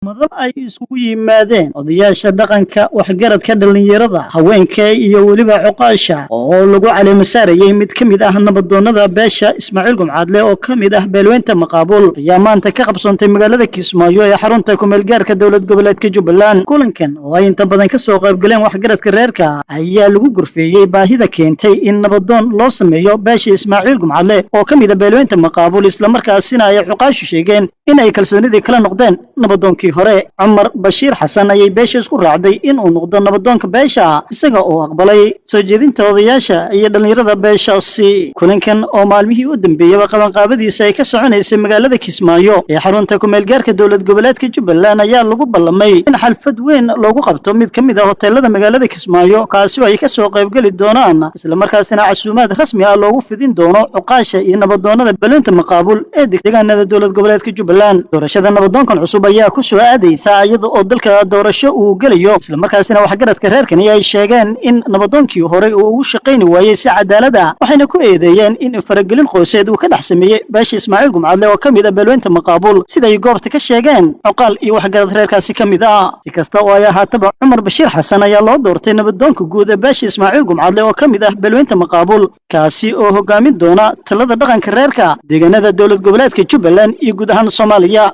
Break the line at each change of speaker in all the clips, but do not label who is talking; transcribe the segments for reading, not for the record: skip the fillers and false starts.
madal ay isugu yimaadeen odayaasha dhaqanka waxgaradka dhalinyarada haweenka iyo waliba cuqaasha oo lagu caleema saarayay mid kamid ah nabadoonada beesha Ismaaciil Gumcaadle oo kamid ah beelweynta Maqaabul ayaa maanta ka qabsoontay magaalada Kismaayo ee xarunta ku meel gaarka dawlad goboleedka Jubbaland kulankan oo ay inta badan ka soo qayb galeen waxgaradka reerka ayaa lagu gurfeeyay baahida keentay in nabadoon loo sameeyo beesha Ismaaciil Gumcaadle oo kamid ah beelweynta Maqaabul isla markaasina ay cuqaashu sheegeen in ay kalsoonidii kala noqdeen nabadoonkii hore Cumar Bashiir Xasan ayay beesha isku raacday in uu noqdo nabadoonka beesha isaga oo aqbalay soo jeedinta odayaasha iyo dhalinyarada beeshaasi kulankan oo maalmihii u dambeeyay qabanqaabadiisa ay ka soconaysay magaalada Kismaayo ee xarunta ku meel gaarka dawlad goboleedka Jubbaland ayaa lagu ballamay in xalfad weyn loogu qabto mid kamid ah hoteelada magaalada Kismaayo kaasi oo ay ka soo qayb gali doonaan isla markaasina casuumaad rasmi ah loogu fidin doono cuqaasha iyo nabadoonada beelweynta Maqaabul ee deegaanada dawlad goboleedka Jubbaland doorashada nabadoonkan cusub ayaa ku soo aadaysa iyada oo dalka doorasho uu galayo isla markaasina waxgaradka reerkani ay sheegeen in nabadoonkii hore uu ugu shaqeyn waayay si cadaalad ah waxayna ku eedeeyeen in faragelin qoyseed uu ka dhex sameeyay beesha Ismaaciil Gumcaadle oo kamid ah beelweynta Maqaabul sida ay goobta ka sheegeen cuqaal iyo waxgarad reerkaasi kamid ah si kasta oo ay ahaataba Cumar Bashiir Xasan ayaa loo doortay nabadoonka guud ee beesha Ismaaciil Gumcaadle oo kamid ah beelweynta Maqaabul kaasi oo hogaamin doona talada dhaqanka reerka deegaanada dawlad goboleedka Jubbaland iyo guud ahaan Soomaaliya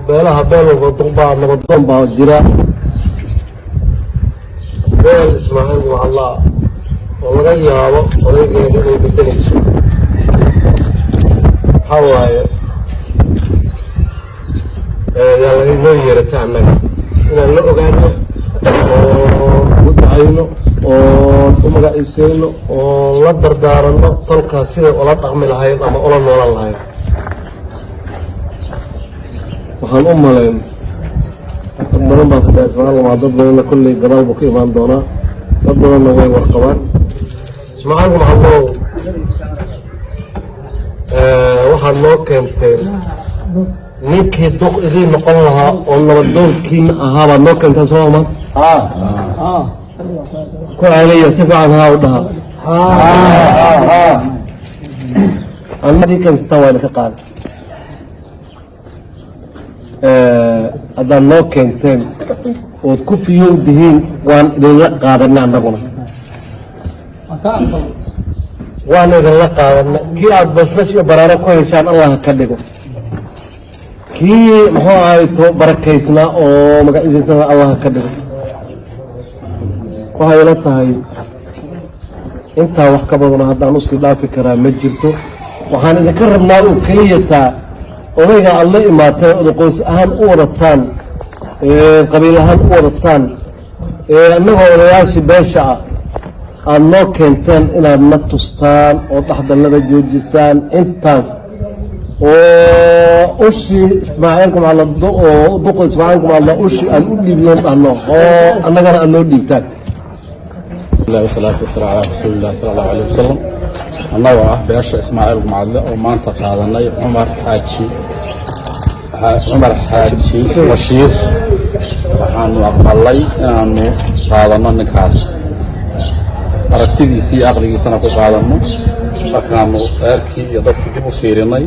beelaha beelowga duqbaa nabadoon baa jira beel Ismaaciil Gumcaadle oo laga yaabo odaygeeda inay bedelayso waxaa waaye yaa laga noo yeerata annaga inaan la ogaano oo u ducayno oo u magaciisayno oo la dardaaranno tolkaas siday ula dhaqmi lahayd ama ula noolan lahayd waxaan u malayn dad badan baa fadhiya Ismaaciil Gumcaadle dad badanna kolley gadaal buu ka imaan doonaa dad badanna way warqabaan Ismaaciil Gumcaadle waxaad noo keentay ninkii duq idiin noqon lahaa oo nabadoonkiina ahaa baad noo keentaa soo ma ku celiya si fiican haa u dhaha annadii kensata waa idinka qaaday haddaad noo keenteen ood ku fiyow dihiin waan idinla qaadanay annaguna waan idinla qaadanay kii aad bashbash iyo baraaro ku heshaan allah ka dhigo kii muxuu ahay to barakaysnaa oo magaciisana allah ka dhigo waxay ila tahay intaa wax ka badano haddaan usii dhaafi karaa ma jirto waxaan idinka rabnaa oo keliyataa odayga aad la imaateen oda qoys ahaan u wadataan qabiil ahaan u wadataan annagoo odayaashii beesha ah aad noo keenteen inaad na tustaan oo dhaxdallada joojisaan intaas oo ushii Ismaaciil Gumcaadle oo duqa Ismaaciil Gumcaadle ushii aan u dhiibnoon dhahno oo annagana aad noo dhiibtaan
الله والصلاة والسلام على رسول الله صلى الله عليه وسلم النوع بيش إسماعيل Gumcaadle وما أنت قادناي عمر حاجي بشير وحنو أقبلي إنه قادنا نكاس أرتدي سي أغلي سنة قادنا فكانوا أركي يضيف جبوا فيرناي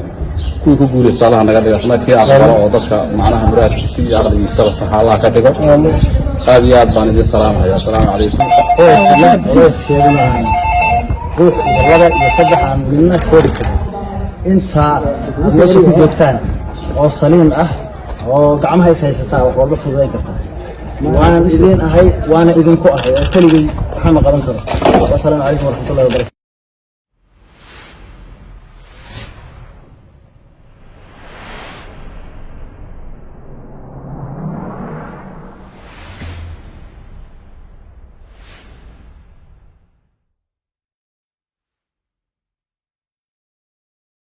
كل كقول استعلا هنقدر يسمع كي أقبل وضفك معنا همرات سي أغلي سر سحالة كده هذه أدبان السلام عليكم السلام عليكم
روح والله يصدق عن منا كورك انت ماشي كجوتان oo saliim ah oo gacmaha haysataa wax walba fududay karta waan isleen ahay waana idinku ahay kaligay waxaan qaban karo. Assalaamu alaykum wa rahmatullahi wa barakatuh.